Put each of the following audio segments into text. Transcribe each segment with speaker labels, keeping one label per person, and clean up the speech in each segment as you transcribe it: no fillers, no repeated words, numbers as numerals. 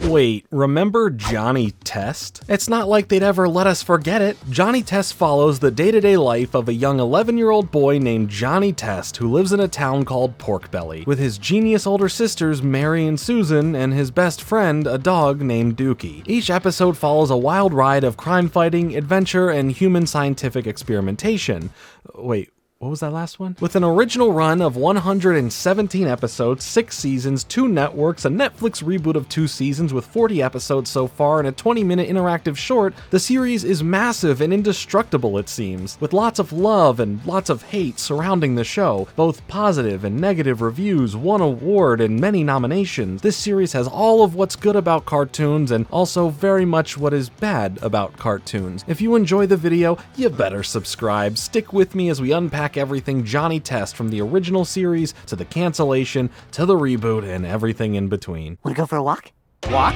Speaker 1: Wait, remember Johnny Test? It's not like they'd ever let us forget it. Johnny Test follows the day-to-day life of a young 11-year-old boy named Johnny Test who lives in a town called Porkbelly, with his genius older sisters Mary and Susan and his best friend, a dog named Dookie. Each episode follows a wild ride of crime fighting, adventure, and human scientific experimentation. Wait, what was that last one? With an original run of 117 episodes, 6 seasons, 2 networks, a Netflix reboot of 2 seasons with 40 episodes so far, and a 20-minute interactive short, the series is massive and indestructible, it seems, with lots of love and lots of hate surrounding the show, both positive and negative reviews, 1 award, and many nominations. This series has all of what's good about cartoons and also very much what is bad about cartoons. If you enjoy the video, you better subscribe. Stick with me as we unpack everything Johnny Test, from the original series to the cancellation to the reboot and everything in between.
Speaker 2: Wanna go for a walk? Walk?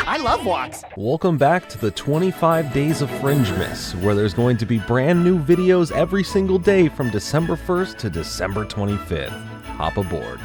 Speaker 2: I love walks.
Speaker 1: Welcome back to the 25 Days of Fringe-Miss, where there's going to be brand new videos every single day from December 1st to December 25th. Hop aboard.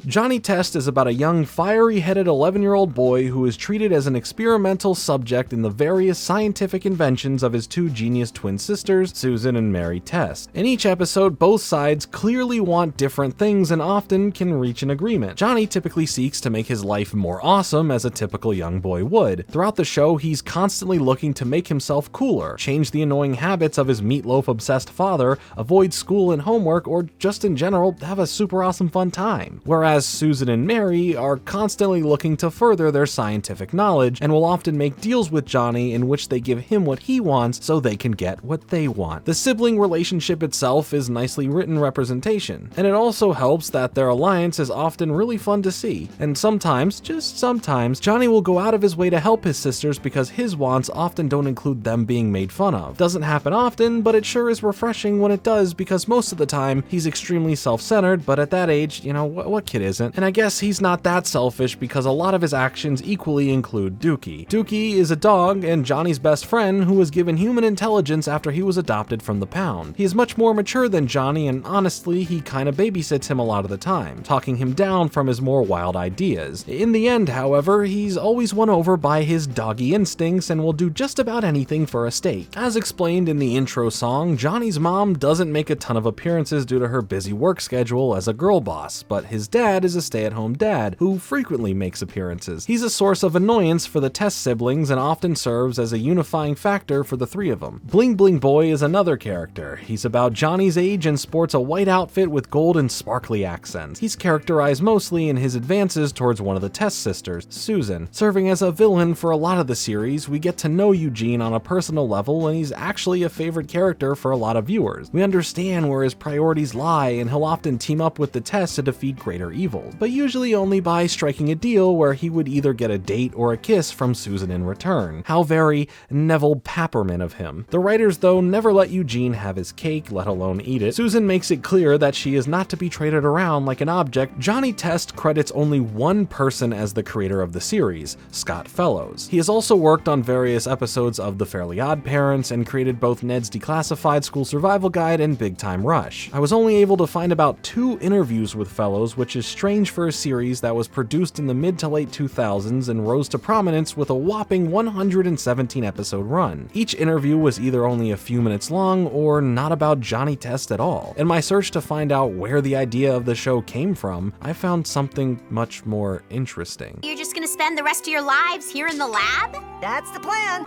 Speaker 1: Johnny Test is about a young, fiery-headed 11-year-old boy who is treated as an experimental subject in the various scientific inventions of his 2 genius twin sisters, Susan and Mary Test. In each episode, both sides clearly want different things and often can reach an agreement. Johnny typically seeks to make his life more awesome, as a typical young boy would. Throughout the show, he's constantly looking to make himself cooler, change the annoying habits of his meatloaf-obsessed father, avoid school and homework, or just in general have a super awesome fun time. Whereas Susan and Mary are constantly looking to further their scientific knowledge and will often make deals with Johnny in which they give him what he wants so they can get what they want. The sibling relationship itself is nicely written representation, and it also helps that their alliance is often really fun to see. And sometimes, just sometimes, Johnny will go out of his way to help his sisters because his wants often don't include them being made fun of. Doesn't happen often, but it sure is refreshing when it does, because most of the time he's extremely self-centered, but at that age, you know, what kid isn't? And I guess he's not that selfish because a lot of his actions equally include Dookie. Dookie is a dog and Johnny's best friend who was given human intelligence after he was adopted from the pound. He is much more mature than Johnny, and honestly, he kinda babysits him a lot of the time, talking him down from his more wild ideas. In the end, however, he's always won over by his doggy instincts and will do just about anything for a steak. As explained in the intro song, Johnny's mom doesn't make a ton of appearances due to her busy work schedule as a girl boss, but his dad is a stay-at-home dad who frequently makes appearances. He's a source of annoyance for the Test siblings and often serves as a unifying factor for the 3 of them. Bling Bling Boy is another character. He's about Johnny's age and sports a white outfit with gold and sparkly accents. He's characterized mostly in his advances towards one of the Test sisters, Susan. Serving as a villain for a lot of the series, we get to know Eugene on a personal level, and he's actually a favorite character for a lot of viewers. We understand where his priorities lie, and he'll often team up with the Test to defeat greater evils, but usually only by striking a deal where he would either get a date or a kiss from Susan in return. How very Neville Papperman of him. The writers, though, never let Eugene have his cake, let alone eat it. Susan makes it clear that she is not to be traded around like an object. Johnny Test credits only one person as the creator of the series, Scott Fellows. He has also worked on various episodes of The Fairly Odd Parents and created both Ned's Declassified School Survival Guide and Big Time Rush. I was only able to find about 2 interviews with Fellows, which is strange for a series that was produced in the mid to late 2000s and rose to prominence with a whopping 117 episode run. Each interview was either only a few minutes long or not about Johnny Test at all. In my search to find out where the idea of the show came from, I found something much more interesting.
Speaker 3: You're just gonna spend the rest of your lives here in the lab?
Speaker 2: That's the plan.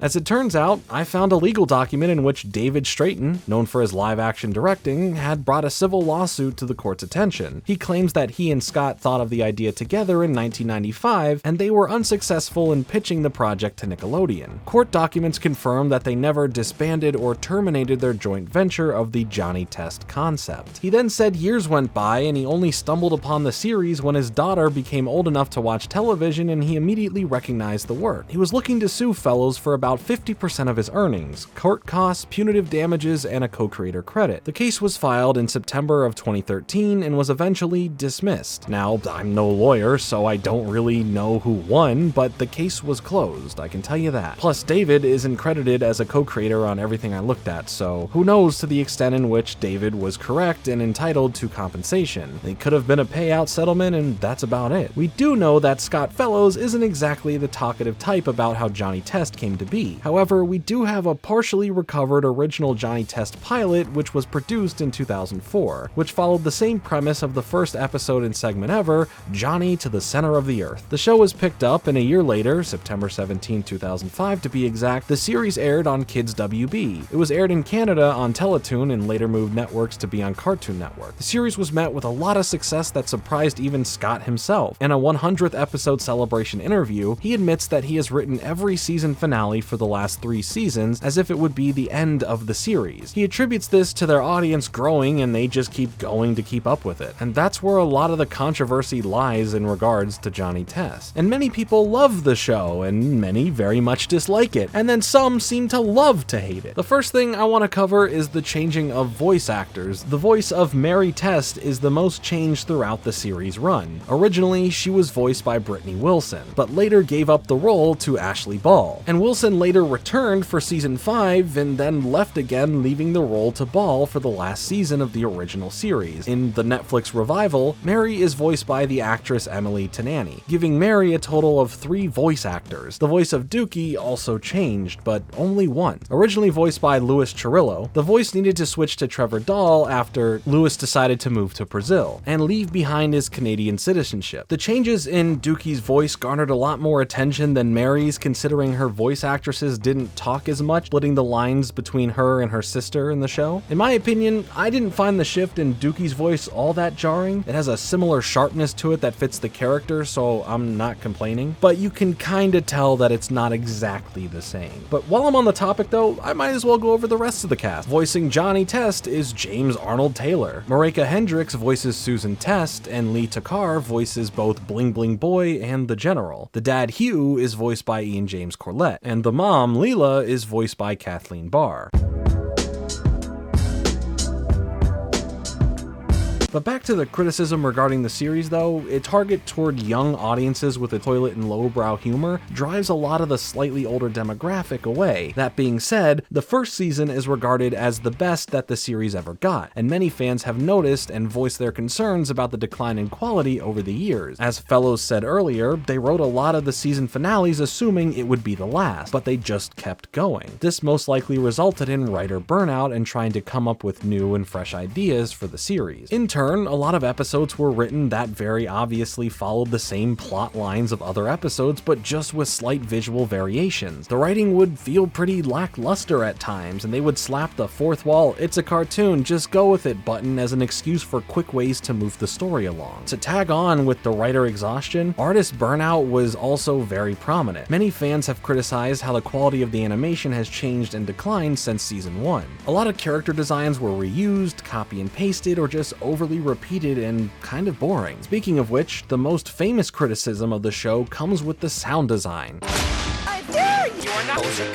Speaker 1: As it turns out, I found a legal document in which David Straighten, known for his live-action directing, had brought a civil lawsuit to the court's attention. He claims that he and Scott thought of the idea together in 1995, and they were unsuccessful in pitching the project to Nickelodeon. Court documents confirm that they never disbanded or terminated their joint venture of the Johnny Test concept. He then said years went by and he only stumbled upon the series when his daughter became old enough to watch television, and he immediately recognized the work. He was looking to sue Fellows for about about 50% of his earnings, court costs, punitive damages, and a co-creator credit. The case was filed in September of 2013 and was eventually dismissed. Now, I'm no lawyer, so I don't really know who won, but the case was closed, I can tell you that. Plus, David isn't credited as a co-creator on everything I looked at, so who knows to the extent in which David was correct and entitled to compensation. It could have been a payout settlement, and that's about it. We do know that Scott Fellows isn't exactly the talkative type about how Johnny Test came to be. However, we do have a partially recovered original Johnny Test pilot which was produced in 2004, which followed the same premise of the first episode and segment ever, Johnny to the Center of the Earth. The show was picked up, and a year later, September 17, 2005 to be exact, the series aired on Kids WB. It was aired in Canada on Teletoon and later moved networks to be on Cartoon Network. The series was met with a lot of success that surprised even Scott himself. In a 100th episode celebration interview, he admits that he has written every season finale for the last 3 seasons as if it would be the end of the series. He attributes this to their audience growing and they just keep going to keep up with it. And that's where a lot of the controversy lies in regards to Johnny Test. And many people love the show and many very much dislike it, and then some seem to love to hate it. The first thing I want to cover is the changing of voice actors. The voice of Mary Test is the most changed throughout the series run. Originally, she was voiced by Brittany Wilson, but later gave up the role to Ashley Ball. And Wilson later returned for season 5 and then left again, leaving the role to Ball for the last season of the original series. In the Netflix revival, Mary is voiced by the actress Emily Tenani, giving Mary a total of 3 voice actors. The voice of Dookie also changed, but only once. Originally voiced by Louis Chirillo, the voice needed to switch to Trevor Dahl after Louis decided to move to Brazil and leave behind his Canadian citizenship. The changes in Dookie's voice garnered a lot more attention than Mary's, considering her voice actresses didn't talk as much, splitting the lines between her and her sister in the show. In my opinion, I didn't find the shift in Dookie's voice all that jarring. It has a similar sharpness to it that fits the character, so I'm not complaining, but you can kinda tell that it's not exactly the same. But while I'm on the topic though, I might as well go over the rest of the cast. Voicing Johnny Test is James Arnold Taylor. Marika Hendricks voices Susan Test, and Lee Takar voices both Bling Bling Boy and the General. The dad Hugh is voiced by Ian James Corlett, and the mom Leela is voiced by Kathleen Barr. But back to the criticism regarding the series though, its target toward young audiences with a toilet and lowbrow humor drives a lot of the slightly older demographic away. That being said, the first season is regarded as the best that the series ever got, and many fans have noticed and voiced their concerns about the decline in quality over the years. As Fellows said earlier, they wrote a lot of the season finales assuming it would be the last, but they just kept going. This most likely resulted in writer burnout and trying to come up with new and fresh ideas for the series. In turn, a lot of episodes were written that very obviously followed the same plot lines of other episodes, but just with slight visual variations. The writing would feel pretty lackluster at times, and they would slap the fourth wall, "It's a cartoon, just go with it" button as an excuse for quick ways to move the story along. To tag on with the writer exhaustion, artist burnout was also very prominent. Many fans have criticized how the quality of the animation has changed and declined since season 1. A lot of character designs were reused, copy and pasted, or just overly repeated and kind of boring. Speaking of which, the most famous criticism of the show comes with the sound design.
Speaker 2: I dare you!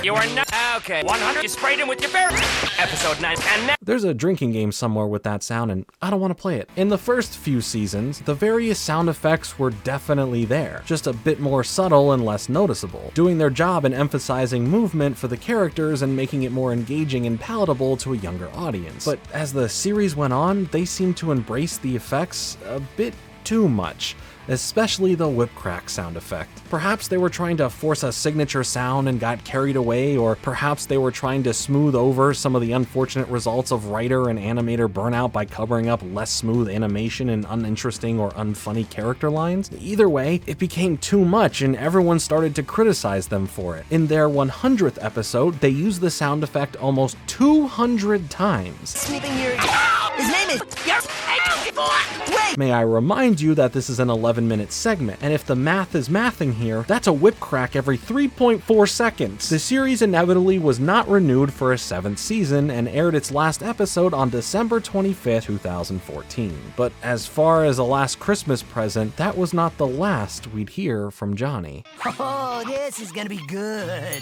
Speaker 4: You are not. Okay. 100. You sprayed him with your bear. Episode 9. And now.
Speaker 1: There's a drinking game somewhere with that sound, and I don't want to play it. In the first few seasons, the various sound effects were definitely there, just a bit more subtle and less noticeable, doing their job in emphasizing movement for the characters and making it more engaging and palatable to a younger audience. But as the series went on, they seemed to embrace the effects a bit too much, especially the whip crack sound effect. Perhaps they were trying to force a signature sound and got carried away, or perhaps they were trying to smooth over some of the unfortunate results of writer and animator burnout by covering up less smooth animation and uninteresting or unfunny character lines. Either way, it became too much and everyone started to criticize them for it. In their 100th episode, they used the sound effect almost 200 times.
Speaker 2: Snipping your... His name is... Wait!
Speaker 1: May I remind you that this is an 11-minute segment, and if the math is mathing here, that's a whip crack every 3.4 seconds. The series inevitably was not renewed for a 7th season and aired its last episode on December 25th, 2014. But as far as a last Christmas present, that was not the last we'd hear from Johnny.
Speaker 2: Oh, this is gonna be good.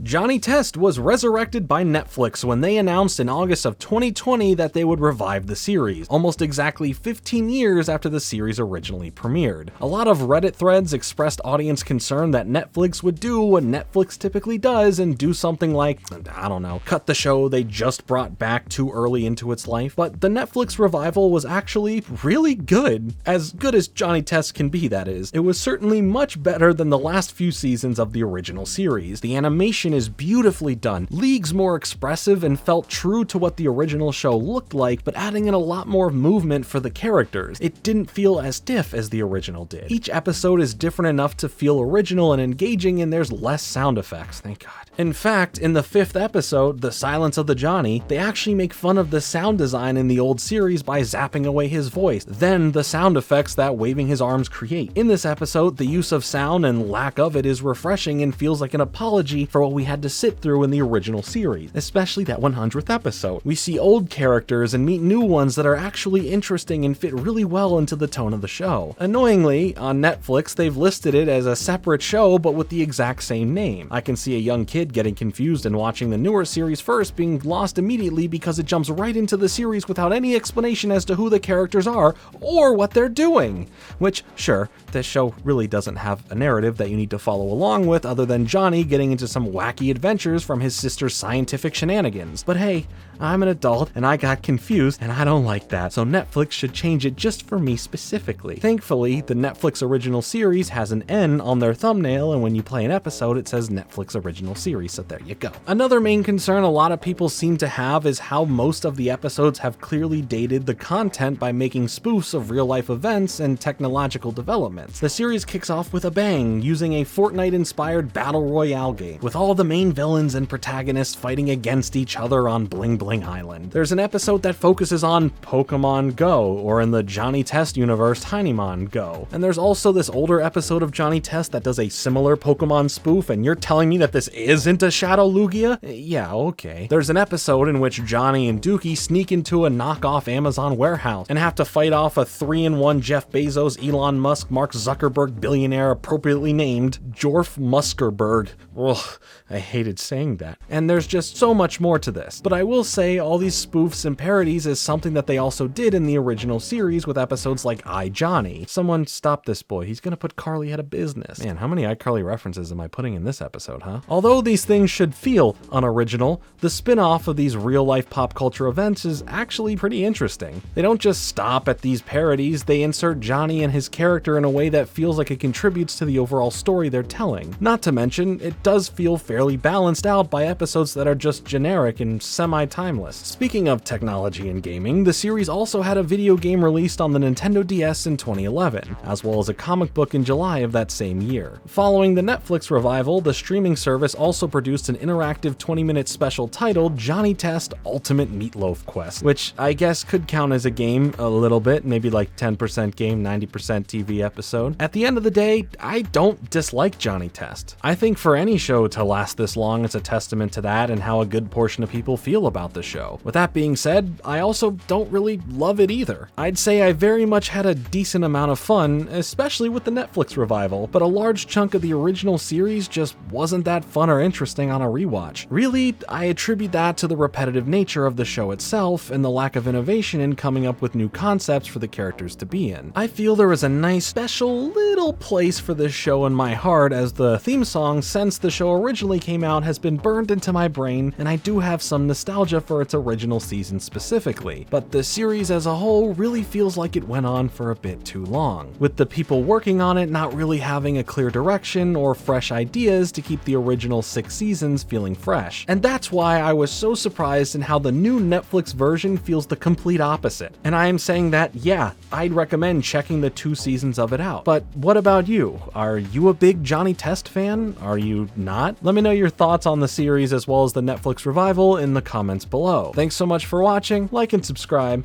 Speaker 1: Johnny Test was resurrected by Netflix when they announced in August of 2020 that they would revive the series, almost exactly 15 years after the series originally premiered. A lot of Reddit threads expressed audience concern that Netflix would do what Netflix typically does and do something like, I don't know, cut the show they just brought back too early into its life. But the Netflix revival was actually really good. As good as Johnny Test can be, that is. It was certainly much better than the last few seasons of the original series. The animation is beautifully done, leagues more expressive, and felt true to what the original show looked like, but adding in a lot more movement for the characters. It didn't feel as stiff as the original did. Each episode is different enough to feel original and engaging, and there's less sound effects, thank God. In fact, in the 5th episode, The Silence of the Johnny, they actually make fun of the sound design in the old series by zapping away his voice, then the sound effects that waving his arms create. In this episode, the use of sound and lack of it is refreshing and feels like an apology for what we had to sit through in the original series, especially that 100th episode. We see old characters and meet new ones that are actually interesting and fit really well into the tone of the show. Annoyingly, on Netflix, they've listed it as a separate show but with the exact same name. I can see a young kid getting confused and watching the newer series first, being lost immediately because it jumps right into the series without any explanation as to who the characters are or what they're doing. Which, sure, this show really doesn't have a narrative that you need to follow along with other than Johnny getting into some wacky adventures from his sister's scientific shenanigans. But hey, I'm an adult and I got confused and I don't like that, so Netflix should change it just for me specifically. Thankfully, the Netflix original series has an N on their thumbnail, and when you play an episode it says Netflix original series, so there you go. Another main concern a lot of people seem to have is how most of the episodes have clearly dated the content by making spoofs of real life events and technological developments. The series kicks off with a bang, using a Fortnite-inspired battle royale game, with all the main villains and protagonists fighting against each other on Bling Bling Island. There's an episode that focuses on Pokemon Go, or in the Johnny Test universe, Tinymon Go. And there's also this older episode of Johnny Test that does a similar Pokemon spoof, and you're telling me that this isn't a Shadow Lugia? Yeah, okay. There's an episode in which Johnny and Dookie sneak into a knockoff Amazon warehouse and have to fight off a 3-in-1 Jeff Bezos, Elon Musk, Mark Zuckerberg billionaire appropriately named Jorf Muskerberg. Ugh, I hated saying that. And there's just so much more to this. But I will say all these spoofs and parodies is something that they also did in the original series with episodes like iJohnny. Someone stop this boy, he's gonna put Carly out of business. Man, how many iCarly references am I putting in this episode, huh? Although these things should feel unoriginal, the spin-off of these real-life pop culture events is actually pretty interesting. They don't just stop at these parodies, they insert Johnny and his character in a way that feels like it contributes to the overall story they're telling. Not to mention, it does feel fairly balanced out by episodes that are just generic and semi-timeless. Speaking of technology and gaming, the series also had a video game released on the Nintendo DS in 2011, as well as a comic book in July of that same year. Following the Netflix revival, the streaming service also produced an interactive 20-minute special titled Johnny Test Ultimate Meatloaf Quest, which I guess could count as a game a little bit, maybe like 10% game, 90% TV episode. At the end of the day, I don't dislike Johnny Test. I think for any show to last this long, it's a testament to that and how a good portion of people feel about the show. With that being said, I also don't really love it either. I'd say I very much had a decent amount of fun, especially with the Netflix revival, but a large chunk of the original series just wasn't that fun or interesting on a rewatch. Really, I attribute that to the repetitive nature of the show itself and the lack of innovation in coming up with new concepts for the characters to be in. I feel there is a nice, special little place for this show in my heart, as the theme song since the show originally came out has been burned into my brain, and I do have some nostalgia for its original season specifically, but the series as a whole really feels like it went on for a bit too long, with the people working on it not really having a clear direction or fresh ideas to keep the original 6 seasons feeling fresh. And that's why I was so surprised in how the new Netflix version feels the complete opposite. And I am saying that, yeah, I'd recommend checking the 2 seasons of it out. But what about you? Are you a big Johnny Test fan? Are you not? Let me know your thoughts on the series as well as the Netflix revival in the comments below. Thanks so much for watching, like and subscribe.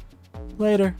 Speaker 1: Later.